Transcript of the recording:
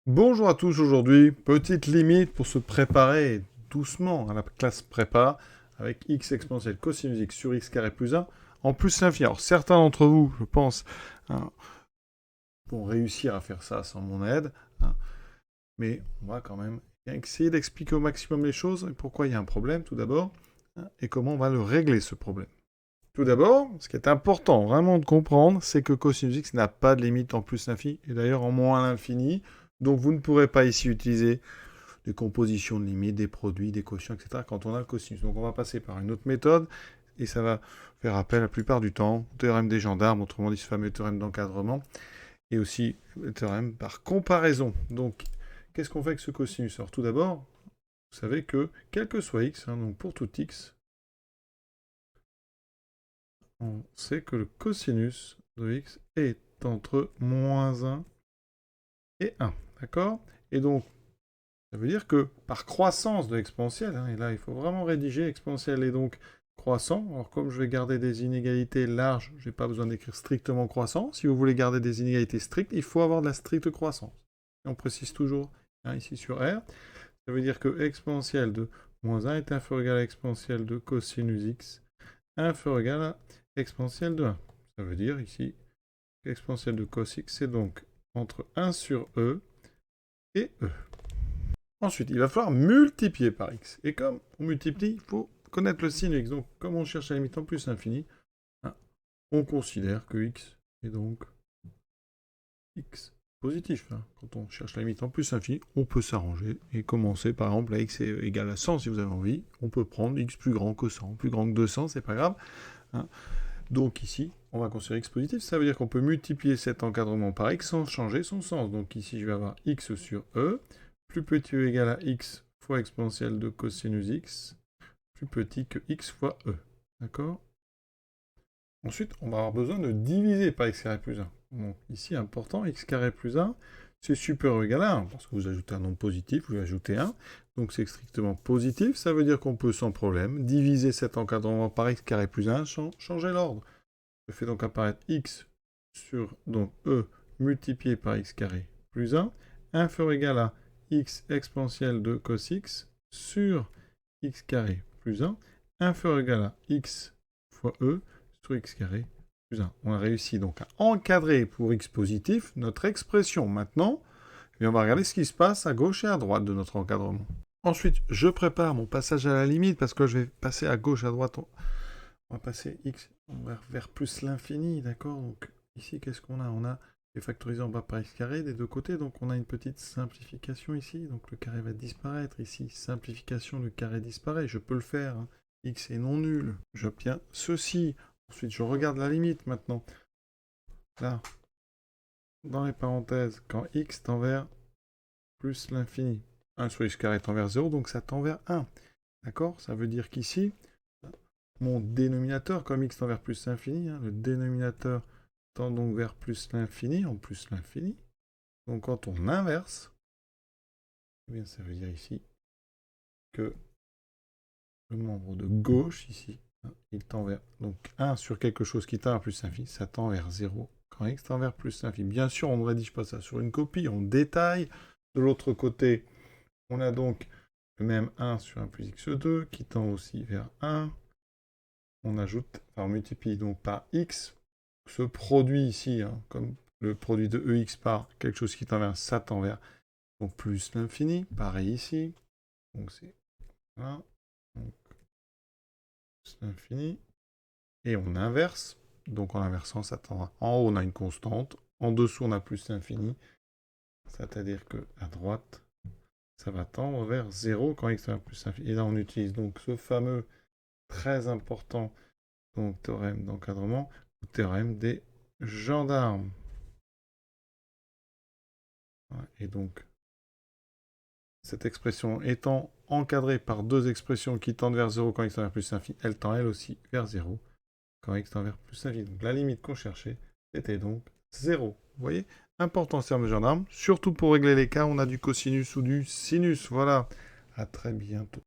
Bonjour à tous aujourd'hui, petite limite pour se préparer doucement à la classe prépa avec x exponentielle cosinus x sur x carré plus 1 en plus l'infini. Alors certains d'entre vous, je pense, hein, vont réussir à faire ça sans mon aide, hein, mais on va quand même essayer d'expliquer au maximum les choses et pourquoi il y a un problème tout d'abord, hein, et comment on va le régler ce problème. Tout d'abord, ce qui est important vraiment de comprendre, c'est que cosinus x n'a pas de limite en plus l'infini et d'ailleurs en moins l'infini, donc vous ne pourrez pas ici utiliser des compositions de limites, des produits, des quotients, etc. quand on a le cosinus. Donc on va passer par une autre méthode, et ça va faire appel la plupart du temps au théorème des gendarmes, autrement dit ce fameux théorème d'encadrement, et aussi le théorème par comparaison. Donc qu'est-ce qu'on fait avec ce cosinus? Alors tout d'abord, vous savez que quel que soit x, hein, donc pour tout x, on sait que le cosinus de x est entre moins 1 et 1. D'accord? Et donc, ça veut dire que par croissance de l'exponentielle, hein, et là il faut vraiment rédiger exponentielle et donc croissant, alors comme je vais garder des inégalités larges, je n'ai pas besoin d'écrire strictement croissant. Si vous voulez garder des inégalités strictes, il faut avoir de la stricte croissance. Et on précise toujours, hein, ici sur R, ça veut dire que exponentielle de moins 1 est inférieur ou égal à exponentielle de cosinus x, inférieur ou égal à exponentielle de 1. Ça veut dire ici qu'exponentielle de cos x, c'est donc entre 1 sur e et e. Ensuite, il va falloir multiplier par x. Et comme on multiplie, il faut connaître le signe x. Donc, comme on cherche la limite en plus infini, hein, on considère que x est donc x positif. Hein. Quand on cherche la limite en plus infini, on peut s'arranger et commencer par exemple à x est égal à 100 si vous avez envie. On peut prendre x plus grand que 100, plus grand que 200, c'est pas grave. Hein. Donc ici, on va considérer x positif. Ça veut dire qu'on peut multiplier cet encadrement par x sans changer son sens. Donc ici, je vais avoir x sur e, plus petit ou égal à x fois exponentielle de cosinus x, plus petit que x fois e. D'accord? Ensuite, on va avoir besoin de diviser par x carré plus 1. Donc ici, important, x carré plus 1, c'est supérieur ou égal à 1, parce que vous ajoutez un nombre positif, vous ajoutez 1, donc c'est strictement positif, ça veut dire qu'on peut sans problème diviser cet encadrement par x carré plus 1 sans changer l'ordre. Je fais donc apparaître x sur donc e multiplié par x carré plus 1, inférieur ou égal à x exponentielle de cos x sur x carré plus 1, inférieur ou égal à x fois e sur x carré plus 1. On a réussi donc à encadrer pour x positif notre expression maintenant, et on va regarder ce qui se passe à gauche et à droite de notre encadrement. Ensuite, je prépare mon passage à la limite parce que je vais passer à gauche, à droite. On va passer x vers plus l'infini, d'accord? Donc ici, qu'est-ce qu'on a? On a les factorisés en bas par x carré des deux côtés, donc on a une petite simplification ici, donc le carré va disparaître ici, simplification, le carré disparaît, je peux le faire, hein. X est non nul, j'obtiens ceci. Ensuite, je regarde la limite maintenant. Là, dans les parenthèses, quand x tend vers plus l'infini, 1 sur x carré tend vers 0, donc ça tend vers 1. D'accord? Ça veut dire qu'ici, mon dénominateur, comme x tend vers plus l'infini, hein, le dénominateur tend donc vers plus l'infini, en plus l'infini. Donc quand on inverse, eh bien, ça veut dire ici que le membre de gauche, ici, hein, il tend vers donc 1 sur quelque chose qui tend vers plus l'infini, ça tend vers 0 quand x tend vers plus l'infini. Bien sûr, on ne rédige pas ça sur une copie, on détaille. De l'autre côté, on a donc le même 1 sur 1 plus x2 qui tend aussi vers 1. On ajoute, enfin on multiplie donc par x, ce produit ici, hein, comme le produit de EX par quelque chose qui tend vers ça tend vers donc plus l'infini, pareil ici, donc c'est là, donc plus l'infini, et on inverse, donc en inversant ça tendra, en haut on a une constante, en dessous on a plus l'infini, c'est-à-dire que à droite, ça va tendre vers 0 quand x tend vers plus l'infini, et là on utilise donc ce fameux très important donc théorème d'encadrement, ou théorème des gendarmes. Et donc, cette expression étant encadrée par deux expressions qui tendent vers 0 quand x tend vers plus l'infini, elle tend elle aussi vers 0 quand x tend vers plus l'infini. Donc la limite qu'on cherchait, c'était donc 0. Vous voyez? Important ce terme de gendarme. Surtout pour régler les cas, on a du cosinus ou du sinus. Voilà. À très bientôt.